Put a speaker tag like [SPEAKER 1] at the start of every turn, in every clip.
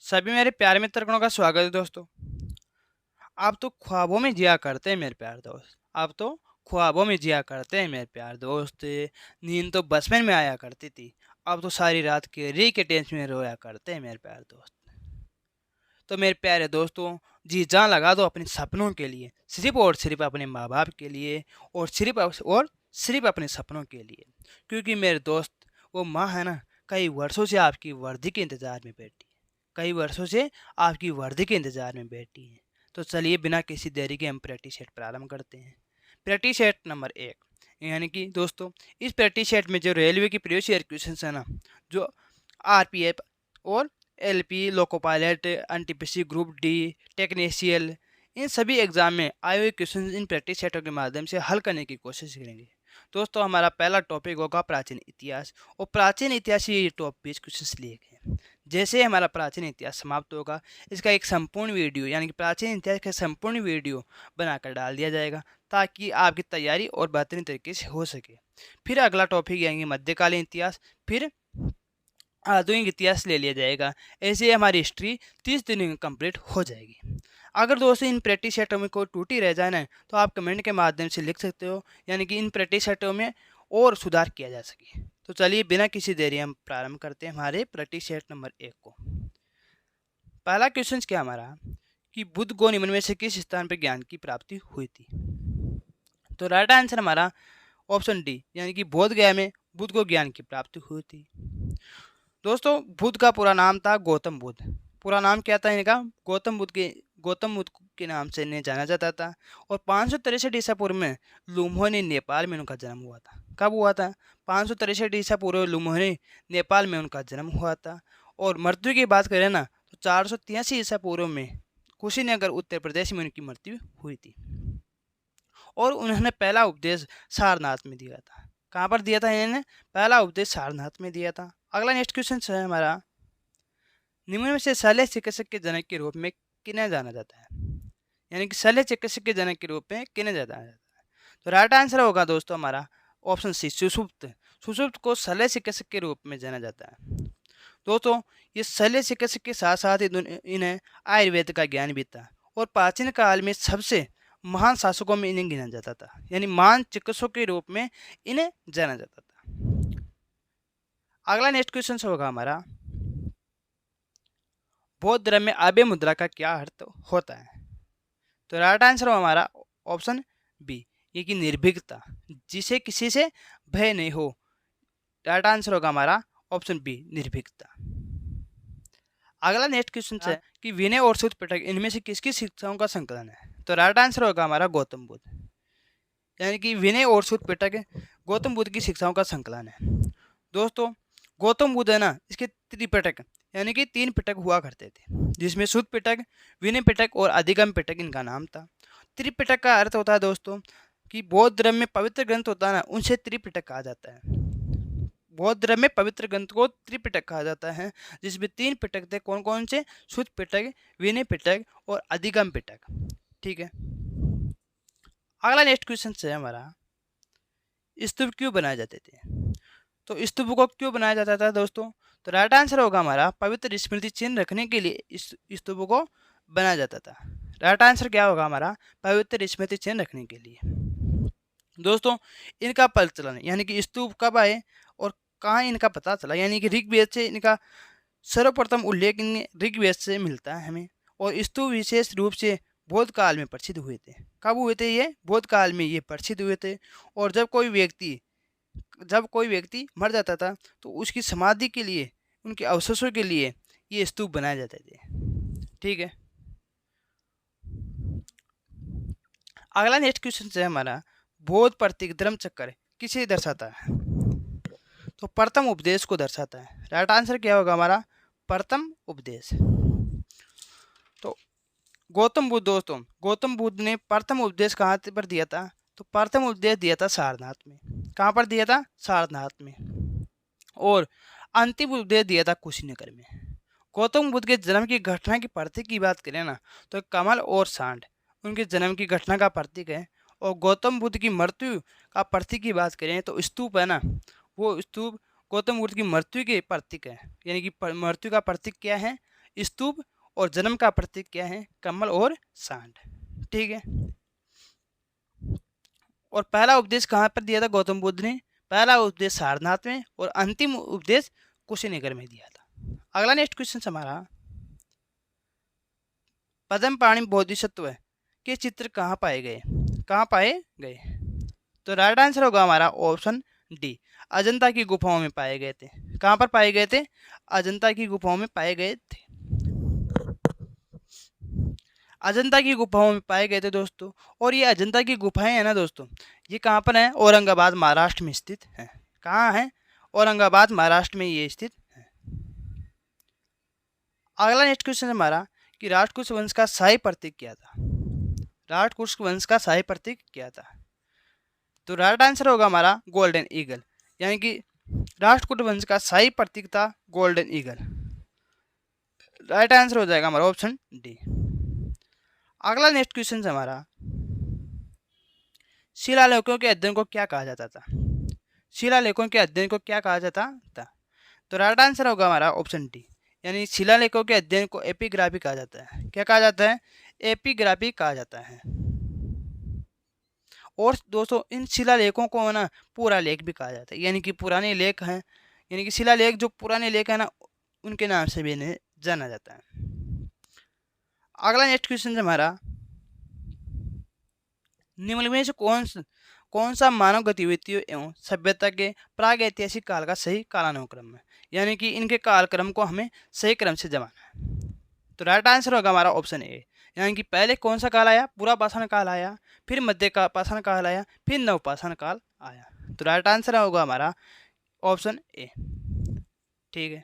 [SPEAKER 1] सभी मेरे प्यारे मित्रगणों का स्वागत है दोस्तों। आप तो ख्वाबों में जिया करते हैं मेरे प्यारे दोस्त। आप तो ख्वाबों में जिया करते हैं मेरे प्यारे दोस्त। नींद तो बचपन में आया करती थी। अब तो सारी रात के री के टेंशन में रोया करते हैं मेरे प्यारे दोस्त। तो मेरे प्यारे दोस्तों, जी जान लगा दो अपने सपनों के लिए, सिर्फ और सिर्फ अपने माँ बाप के लिए, और सिर्फ अपने सपनों के लिए। क्योंकि मेरे दोस्त, वो माँ है ना, कई वर्षों से आपकी वर्दी के इंतज़ार में बैठी है। कई वर्षों से आपकी वर्दी के इंतज़ार में बैठी है। तो चलिए बिना किसी देरी के हम प्रैक्टिस सेट प्रारंभ करते हैं। प्रैक्टिस सेट नंबर 1, यानी कि दोस्तों, इस प्रैक्टिस सेट में जो रेलवे की प्रीवियस ईयर क्वेश्चन है ना, जो आरपीएफ और LP, loco pilot, NTPC group D, technician, इन सभी एग्जाम में आए हुए क्वेश्चन इन प्रैक्टिस सेटों के माध्यम से हल करने की कोशिश करेंगे। दोस्तों, हमारा पहला टॉपिक होगा प्राचीन इतिहास, और प्राचीन इतिहास से ये टॉप 20 क्वेश्चन लिए गए हैं। जैसे हमारा प्राचीन इतिहास समाप्त होगा, इसका एक संपूर्ण वीडियो, यानी कि प्राचीन इतिहास का संपूर्ण वीडियो बनाकर डाल दिया जाएगा, ताकि आपकी तैयारी और बेहतरीन तरीके से हो सके। फिर अगला टॉपिक यानी मध्यकालीन इतिहास, फिर आधुनिक इतिहास ले लिया जाएगा। ऐसे हमारी हिस्ट्री 30 दिन में कंप्लीट हो जाएगी। अगर दोस्तों इन प्रैक्टिस सेटों में कोई टूटी रह जाए ना, तो आप कमेंट के माध्यम से लिख सकते हो, यानी कि इन प्रैक्टिस सेटों में और सुधार किया जा सके। तो चलिए बिना किसी देरी हम प्रारंभ करते हैं हमारे प्रैक्टिस सेट नंबर 1 को। पहला क्वेश्चन क्या हमारा, कि बुद्ध को निम्न में से किस स्थान पर ज्ञान की प्राप्ति हुई थी? तो राइट आंसर हमारा ऑप्शन डी, यानी कि बोध गया में बुद्ध को ज्ञान की प्राप्ति हुई थी। दोस्तों, बुद्ध का पूरा नाम था गौतम बुद्ध। पूरा नाम क्या था इनका? गौतम बुद्ध के नाम से इन्हें जाना जाता था। और 563 ईसा पूर्व में लुम्बिनी, नेपाल में उनका जन्म हुआ था। कब हुआ था? 563 ईसा पूर्व लुम्बिनी, नेपाल में उनका जन्म हुआ था। और मृत्यु की बात करें ना, तो 483 ईसा पूर्व में कुशीनगर, उत्तर प्रदेश में उनकी मृत्यु हुई थी। और उन्होंने पहला उपदेश सारनाथ में दिया था। कहाँ पर दिया था इन्होंने? पहला उपदेश सारनाथ में दिया था। अगला नेक्स्ट क्वेश्चन है हमारा, निम्न में से शल्य चिकित्सक के जनक के रूप में किन्हें जाना जाता है? यानी कि शल्य चिकित्सक के जनक के रूप में किन्हें जाना जाता है? तो राइट आंसर होगा दोस्तों हमारा ऑप्शन सी, सुषुप्त। सुषुप्त को शल्य चिकित्सक के रूप में जाना जाता है। दोस्तों, ये शल्य चिकित्सक के साथ साथ इन्हें आयुर्वेद का ज्ञान भी था। और प्राचीन काल में सबसे महान शासकों में इन्हें गिना जाता था, यानी महान चिकित्सकों के रूप में इन्हें जाना जाता था। अगला नेक्स्ट क्वेश्चन होगा हमारा, बौद्ध धर्म में अभय मुद्रा का क्या अर्थ होता है? तो राइट आंसर हो हमारा ऑप्शन बी, ये कि निर्भीकता, जिसे किसी से भय नहीं हो। राइट आंसर होगा हमारा ऑप्शन बी, निर्भीकता। अगला नेक्स्ट क्वेश्चन है कि विनय और सूत पिटक इनमें से किसकी शिक्षाओं का संकलन है? तो राइट आंसर होगा हमारा गौतम बुद्ध, यानी कि विनय और सूत पिटक गौतम बुद्ध की शिक्षाओं का संकलन है। दोस्तों, गौतम बुद्ध है ना, इसके त्रिपिटक, यानी कि 3 पिटक हुआ करते थे, जिसमें शुद्ध पिटक, विनय पिटक और अधिगम पिटक इनका नाम था। त्रिपिटक का अर्थ होता है दोस्तों कि बौद्ध धर्म में पवित्र ग्रंथ होता है ना, उनसे त्रिपिटक कहा जाता है। बौद्ध धर्म में पवित्र ग्रंथ को त्रिपिटक कहा जाता है, जिसमें 3 पिटक थे। कौन कौन से? शुद्ध पिटक, विनय पिटक और अधिगम पिटक। ठीक है। अगला नेक्स्ट क्वेश्चन है हमारा, स्तूप क्यों बनाए जाते थे? तो स्तूप को क्यों बनाया जाता था दोस्तों? तो राइट आंसर होगा हमारा पवित्र स्मृति चिन्ह रखने के लिए इस स्तूप को बनाया जाता था। राइट आंसर क्या होगा हमारा? पवित्र स्मृति चिन्ह रखने के लिए। दोस्तों, इनका प्रचलन, यानी कि स्तूप कब आए और कहाँ इनका पता चला, यानी कि ऋग्वेद से इनका सर्वप्रथम उल्लेख ऋग्वेद से मिलता है हमें। और स्तूप विशेष रूप से बौद्ध काल में प्रसिद्ध हुए थे। कब हुए थे ये? बौद्ध काल में ये प्रसिद्ध हुए थे। और जब कोई व्यक्ति मर जाता था, तो उसकी समाधि के लिए, उनके अवशेषों के लिए ये स्तूप बनाए जाते थे। ठीक है। अगला नेक्स्ट क्वेश्चन है हमारा, बौद्ध प्रतीक धर्म चक्र किसे दर्शाता है? तो प्रथम उपदेश को दर्शाता है। राइट आंसर क्या होगा हमारा? प्रथम उपदेश। तो गौतम बुद्ध, दोस्तों, गौतम बुद्ध ने प्रथम उपदेश कहाँ पर दिया था? तो प्रथम उपदेश दिया था सारनाथ में। कहाँ पर दिया था? सारनाथ में। और अंतिम उपदेश दिया था कुशीनगर में। गौतम बुद्ध के जन्म की घटना की प्रतीक की बात करें ना, तो कमल और सांड उनके जन्म की घटना का प्रतीक है। और गौतम बुद्ध की मृत्यु का प्रतीक की बात करें तो स्तूप है ना, वो स्तूप गौतम बुद्ध की मृत्यु के प्रतीक है। यानी कि मृत्यु का प्रतीक क्या है? स्तूप और जन्म का प्रतीक क्या है? कमल और सांड। ठीक है। और पहला उपदेश कहाँ पर दिया था गौतम बुद्ध ने? पहला उपदेश सारनाथ में और अंतिम उपदेश कुशीनगर में दिया था। अगला नेक्स्ट क्वेश्चन हमारा, पद्म पाणि बोधिसत्व के चित्र कहाँ पाए गए? कहाँ पाए गए? तो राइट आंसर होगा हमारा ऑप्शन डी, अजंता की गुफाओं में पाए गए थे। कहाँ पर पाए गए थे? अजंता की गुफाओं में पाए गए थे। अजंता की गुफाओं में पाए गए थे दोस्तों। और ये अजंता की गुफाएं हैं ना दोस्तों, ये कहाँ पर है? औरंगाबाद महाराष्ट्र में स्थित है। कहाँ है? औरंगाबाद महाराष्ट्र में ये स्थित है। अगला नेक्स्ट क्वेश्चन हमारा कि राष्ट्रकूट वंश का शाही प्रतीक क्या था? राष्ट्रकूट वंश का शाही प्रतीक क्या था? तो राइट आंसर होगा हमारा गोल्डन ईगल, यानी कि राष्ट्रकूट वंश का शाही प्रतीक था गोल्डन ईगल। राइट आंसर हो जाएगा हमारा ऑप्शन डी। अगला नेक्स्ट क्वेश्चन हमारा, शिलालेखों के अध्ययन को क्या कहा जाता था? शिलालेखों के अध्ययन को क्या कहा जाता था? तो राइट आंसर होगा हमारा ऑप्शन डी, यानी शिलालेखों के अध्ययन को एपिग्राफी कहा जाता है। क्या कहा जाता है? एपिग्राफी कहा जाता है। और दोस्तों इन शिलालेखों को ना पूरा लेख भी कहा जाता है, यानी कि पुराने लेख हैं, यानी कि शिलालेख जो पुराने लेख है ना उनके नाम से भी इन्हें जाना जाता है। अगला नेक्स्ट क्वेश्चन हमारा, निम्न में से कौन सा मानव गतिविधियों एवं सभ्यता के प्राग ऐतिहासिक काल का सही कालानुक्रम है? यानी कि इनके कालक्रम को हमें सही क्रम से जमाना है। तो राइट आंसर होगा हमारा ऑप्शन ए, यानी कि पहले कौन सा काल आया? पुरापाषाण काल आया, फिर मध्य का पाषाण काल आया, फिर नवपाषाण काल आया। तो राइट आंसर होगा हमारा ऑप्शन ए। ठीक है।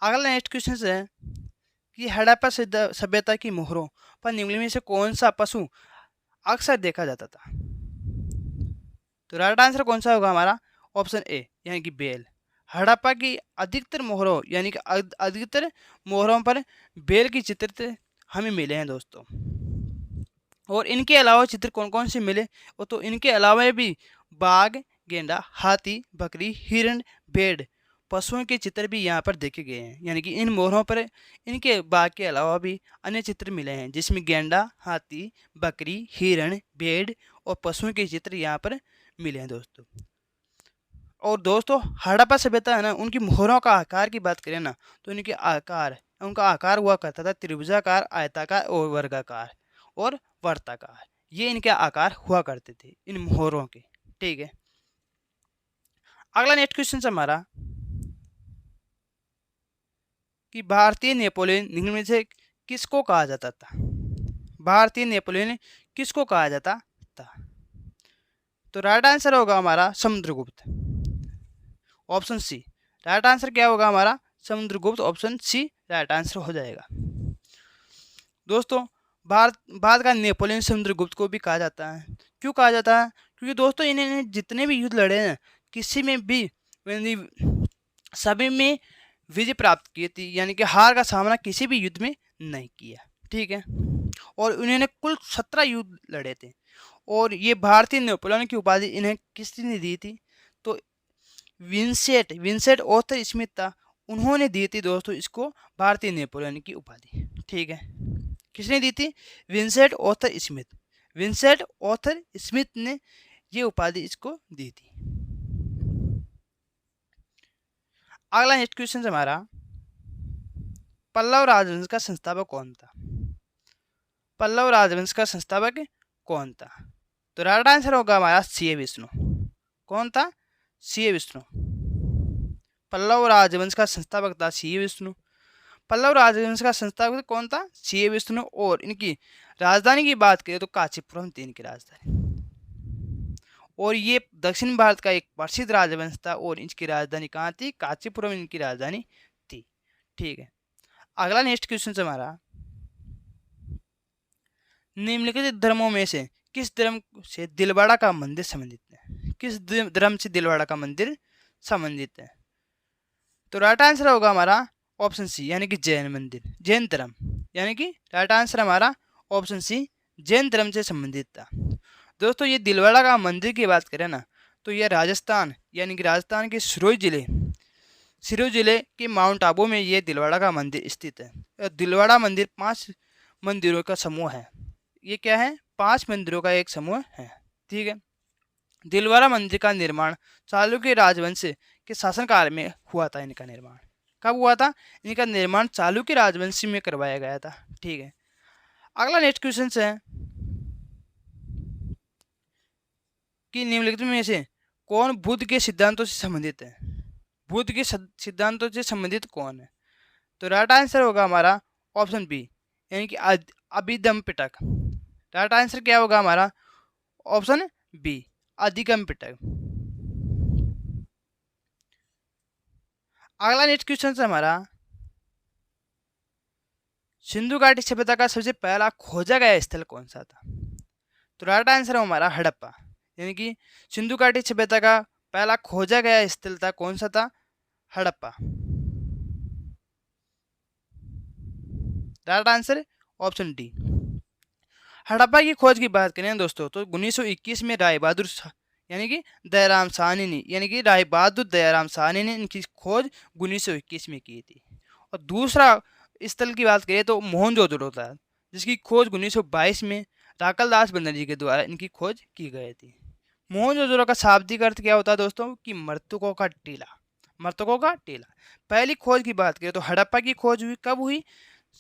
[SPEAKER 1] अगला नेक्स्ट क्वेश्चन है कि हड़प्पा सभ्यता की मोहरों पर निम्न में से कौन सा पशु अक्सर देखा जाता था? तो राइट आंसर कौन सा होगा हमारा? ऑप्शन ए, यानी कि बेल। हड़प्पा की अधिकतर मोहरों यानी कि अधिकतर मोहरों पर बेल की चित्र हमें मिले हैं दोस्तों। और इनके अलावा चित्र कौन कौन से मिले? वो तो इनके अलावा भी बाघ, गेंडा, हाथी, बकरी, हिरण, भेड़ पशुओं के चित्र भी यहाँ पर देखे गए हैं। यानी कि इन मोहरों पर इनके बाघ के अलावा भी अन्य चित्र मिले हैं, जिसमें गेंडा, हाथी, बकरी, हिरण, भेड़ और पशुओं के चित्र यहाँ पर मिले हैं दोस्तों। और दोस्तों हड़प्पा सभ्यता है ना, उनकी मोहरों का आकार की बात करें ना तो उनका आकार हुआ करता था त्रिभुजाकार, आयताकार और वर्गाकार और वर्ताकार। ये इनके आकार हुआ करते थे इन मोहरों के। ठीक है। अगला नेक्स्ट क्वेश्चन हमारा कि भारतीय नेपोलियन निम्न में से किसको कहा जाता था? भारतीय नेपोलियन किसको कहा जाता था? तो राइट आंसर होगा हमारा Samudragupta, option C. Right answer क्या होगा हमारा? Samudragupta, option C right answer हो जाएगा। दोस्तों भारत का नेपोलियन समुद्रगुप्त को भी कहा जाता है। क्यों कहा जाता है? क्योंकि दोस्तों इन्होंने जितने भी युद्ध लड़े हैं किसी में भी सभी में विजय प्राप्त की थी, यानी कि हार का सामना किसी भी युद्ध में नहीं किया। ठीक है। और उन्होंने कुल 17 युद्ध लड़े थे। और ये भारतीय नेपोलियन की उपाधि इन्हें किसने दी थी? तो विंसेंट ऑर्थर स्मिथ था, उन्होंने दी थी दोस्तों इसको भारतीय नेपोलियन की उपाधि। ठीक है। किसने दी थी? Vincent Arthur Smith. Vincent Arthur Smith ने ये उपाधि इसको दी थी। अगला नेक्स्ट क्वेश्चन हमारा, पल्लव राजवंश का संस्थापक कौन था? पल्लव राजवंश का संस्थापक कौन था? तो राइट आंसर होगा हमारा सी ए विष्णु। कौन था? सी ए विष्णु। पल्लव राजवंश का संस्थापक था सी ए विष्णु। पल्लव राजवंश का संस्थापक कौन था? सी ए विष्णु। और इनकी राजधानी की बात करें तो कांचीपुरम थी इनकी राजधानी। और ये दक्षिण भारत का एक प्रसिद्ध राजवंश था और इसकी राजधानी कहाँ थी? कांचीपुरम इनकी राजधानी थी। ठीक है। अगला नेक्स्ट क्वेश्चन हमारा, निम्नलिखित धर्मों में से किस धर्म से दिलवाड़ा का मंदिर संबंधित है? किस धर्म से दिलवाड़ा का मंदिर संबंधित है? तो राइट आंसर होगा हमारा ऑप्शन सी, यानी कि जैन मंदिर, जैन धर्म। यानी कि राइट आंसर हमारा ऑप्शन सी जैन धर्म से संबंधित था। दोस्तों ये दिलवाड़ा का मंदिर की बात करें ना तो यह राजस्थान यानी कि राजस्थान के सिरोही जिले सिरोही जिले के माउंट आबू में ये दिलवाड़ा का मंदिर स्थित है। दिलवाड़ा मंदिर 5 मंदिरों का समूह है। ये क्या है? 5 मंदिरों का एक समूह है। ठीक है। दिलवाड़ा मंदिर का निर्माण चालुक्य राजवंश के शासनकाल में हुआ था। इनका निर्माण कब हुआ था? इनका निर्माण चालुक्य राजवंश में करवाया गया था। ठीक है। अगला नेक्स्ट क्वेश्चन है कि निम्नलिखित में से कौन बुद्ध के सिद्धांतों से संबंधित है? बुद्ध के सिद्धांतों से संबंधित कौन है? तो राइट आंसर होगा हमारा ऑप्शन बी, यानी कि अभिधम पिटक। राइट आंसर क्या होगा हमारा? ऑप्शन बी, अधिगम पिटक। अगला नेक्स्ट क्वेश्चन है हमारा, सिंधु घाटी सभ्यता का सबसे पहला खोजा गया स्थल कौन सा था? तो राइट आंसर है हमारा हड़प्पा, यानी कि सिंधु घाटी सभ्यता का पहला खोजा गया स्थल था कौन सा था? Harappa. Right answer option D. Harappa की खोज की बात करें दोस्तों तो 1921 में राय बहादुर यानी कि दयाराम साहनी ने, यानी कि राय बहादुर दयाराम साहनी ने इनकी खोज 1921 में की थी। और दूसरा स्थल की बात करें तो मोहनजोदड़ो था, जिसकी खोज 1922 में राकल दास बनर्जी के द्वारा इनकी खोज की गई थी। मोहनजोदड़ो का शाब्दिक अर्थ क्या होता है दोस्तों? कि मृतकों का टीला। मृतकों का टीला। पहली खोज की बात करें तो हड़प्पा की खोज हुई कब हुई?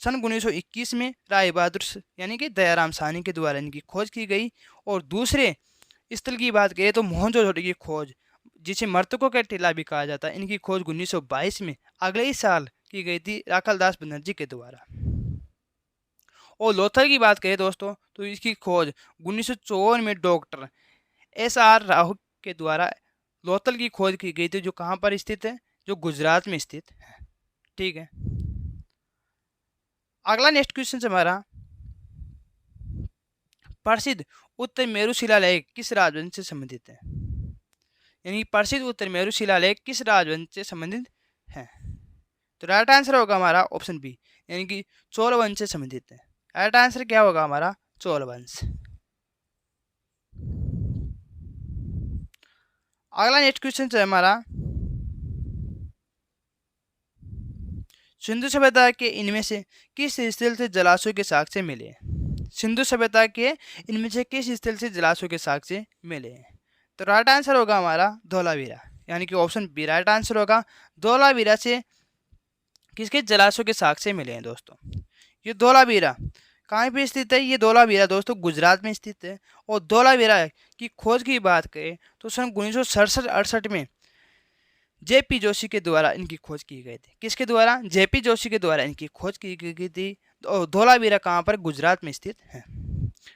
[SPEAKER 1] सन 1921 में राय बहादुर यानी कि दयाराम साहनी के द्वारा इनकी खोज की गई। और दूसरे स्थल की बात करें तो मोहनजोदड़ो की खोज, जिसे मृतकों का टीला भी कहा जाता है, इनकी खोज 1922 में अगले ही साल की गई थी राकल दास बनर्जी के द्वारा। और लोथल की बात करें दोस्तों तो इसकी खोज 1954 में डॉक्टर SR राव के द्वारा लोथल की खोज की गई थी, जो कहाँ पर स्थित है? जो गुजरात में स्थित है। ठीक है। अगला नेक्स्ट क्वेश्चन हमारा, प्रसिद्ध उत्तर मेरु शिलालेख किस राजवंश से संबंधित है? यानी प्रसिद्ध उत्तर मेरु शिलालेख किस राजवंश से संबंधित है? तो राइट आंसर होगा हमारा ऑप्शन बी, यानी कि चोल वंश से संबंधित है। राइट आंसर क्या होगा हमारा? चोल वंश। अगला नेक्स्ट क्वेश्चन है हमारा, सिंधु सभ्यता के इनमें से किस स्थल से जलाशय के साक्ष्य मिले? सिंधु सभ्यता के इनमें से किस स्थल से जलाशय के साक्ष्य मिले? तो राइट आंसर होगा हमारा धौलावीरा, यानी कि ऑप्शन बी राइट आंसर होगा। धौलावीरा से किसके जलाशय के साक्ष्य मिले हैं दोस्तों? ये धौलावीरा कहाँ पे स्थित है? ये धौलावीरा दोस्तों गुजरात में स्थित है। और धौलावीरा की खोज की बात करें तो सन 1967-68 में JP जोशी के द्वारा इनकी खोज की गई थी। किसके द्वारा? JP जोशी के द्वारा इनकी खोज की गई थी। और धौलावीरा कहाँ पर? गुजरात में स्थित है।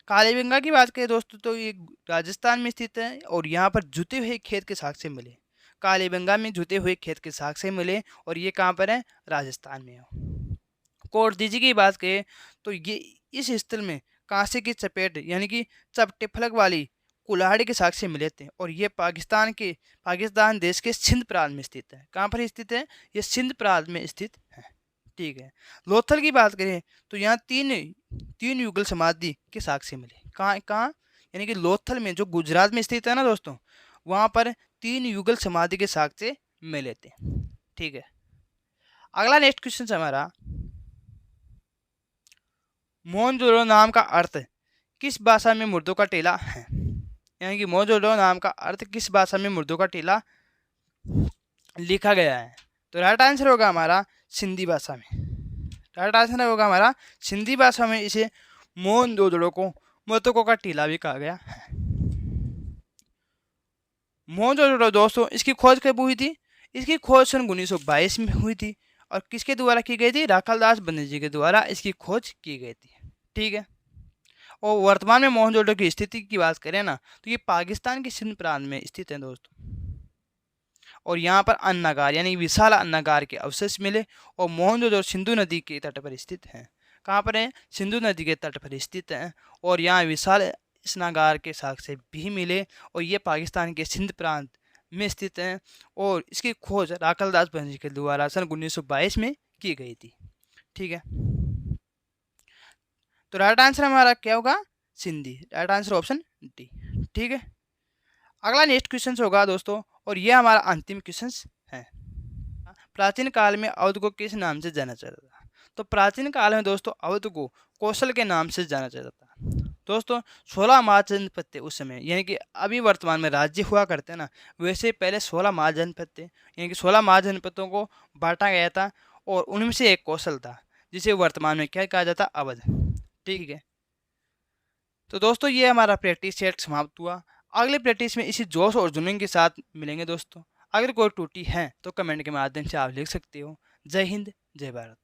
[SPEAKER 1] कालीबंगा की बात करें दोस्तों तो ये राजस्थान में स्थित है। और यहाँ पर जुते हुए खेत के साक्ष्य मिले। कालीबंगा में जुते हुए खेत के साक्ष्य मिले और ये कहाँ पर है? राजस्थान में है। कोटदीजी की बात करें तो ये इस स्थल में कांसे की चपेट यानी कि चपटे फलक वाली कुल्हाड़ी के साक्ष्य मिले थे। और ये पाकिस्तान देश के सिंध प्रांत में स्थित है। कहाँ पर स्थित है? ये सिंध प्रांत में स्थित है। ठीक है। लोथल की बात करें तो यहाँ तीन युगल समाधि के साक्ष्य मिले। कहाँ? यानी कि लोथल में, जो गुजरात में स्थित है ना दोस्तों, वहाँ पर 3 युगल समाधि के साक्ष्य मिले थे। ठीक है। अगला नेक्स्ट क्वेश्चन हमारा, मोहनजोदड़ो नाम का अर्थ किस भाषा में मुर्दों का टीला है? यानी कि मोहनजोदड़ो नाम का अर्थ किस भाषा में मुर्दों का टीला लिखा गया है? तो राइट आंसर होगा हमारा सिंधी भाषा में। राइट आंसर होगा हमारा सिंधी भाषा में इसे मोहनजोदड़ो को मृतकों का टीला भी कहा गया है। मोहनजोदड़ो दोस्तों इसकी खोज कब हुई थी? इसकी खोज सन 1922 में हुई थी। और किसके द्वारा की गई थी? राकल दास बनर्जी के द्वारा इसकी खोज की गई थी। ठीक है। और वर्तमान में मोहनजोदड़ो की स्थिति की बात करें ना तो ये पाकिस्तान के सिंध प्रांत में स्थित है दोस्तों। और यहाँ पर अन्नागार यानी विशाल अन्नागार के अवशेष मिले। और मोहनजोदड़ो सिंधु नदी के तट पर स्थित है। कहाँ पर है? सिंधु नदी के तट पर स्थित है। और यहाँ विशाल स्नागार के साक्ष्य भी मिले। और ये पाकिस्तान के सिंध प्रांत में स्थित है। और इसकी खोज राकल दास बनर्जी के द्वारा सन 1922 में की गई थी। ठीक है। तो राइट आंसर हमारा क्या होगा? Sindhi. Right answer option D. ठीक है। अगला नेक्स्ट क्वेश्चन होगा दोस्तों, और ये हमारा अंतिम क्वेश्चन है। प्राचीन काल में अवध को किस नाम से जाना जाता था? तो प्राचीन काल में दोस्तों अवध को कौशल के नाम से जाना जाता था। दोस्तों 16 महाजनपद थे उस समय, यानी कि अभी वर्तमान में राज्य हुआ करते हैं ना, वैसे पहले 16 महाजनपद थे, यानी कि 16 महाजनपदों को बांटा गया था और उनमें से एक कौशल था जिसे वर्तमान में क्या कहा जाता, अवध। ठीक है, तो दोस्तों ये हमारा प्रैक्टिस सेट समाप्त हुआ। अगले प्रैक्टिस में इसी जोश और जुनून के साथ मिलेंगे दोस्तों। अगर कोई त्रुटि है तो कमेंट के माध्यम से आप लिख सकते हो। जय हिंद, जय भारत।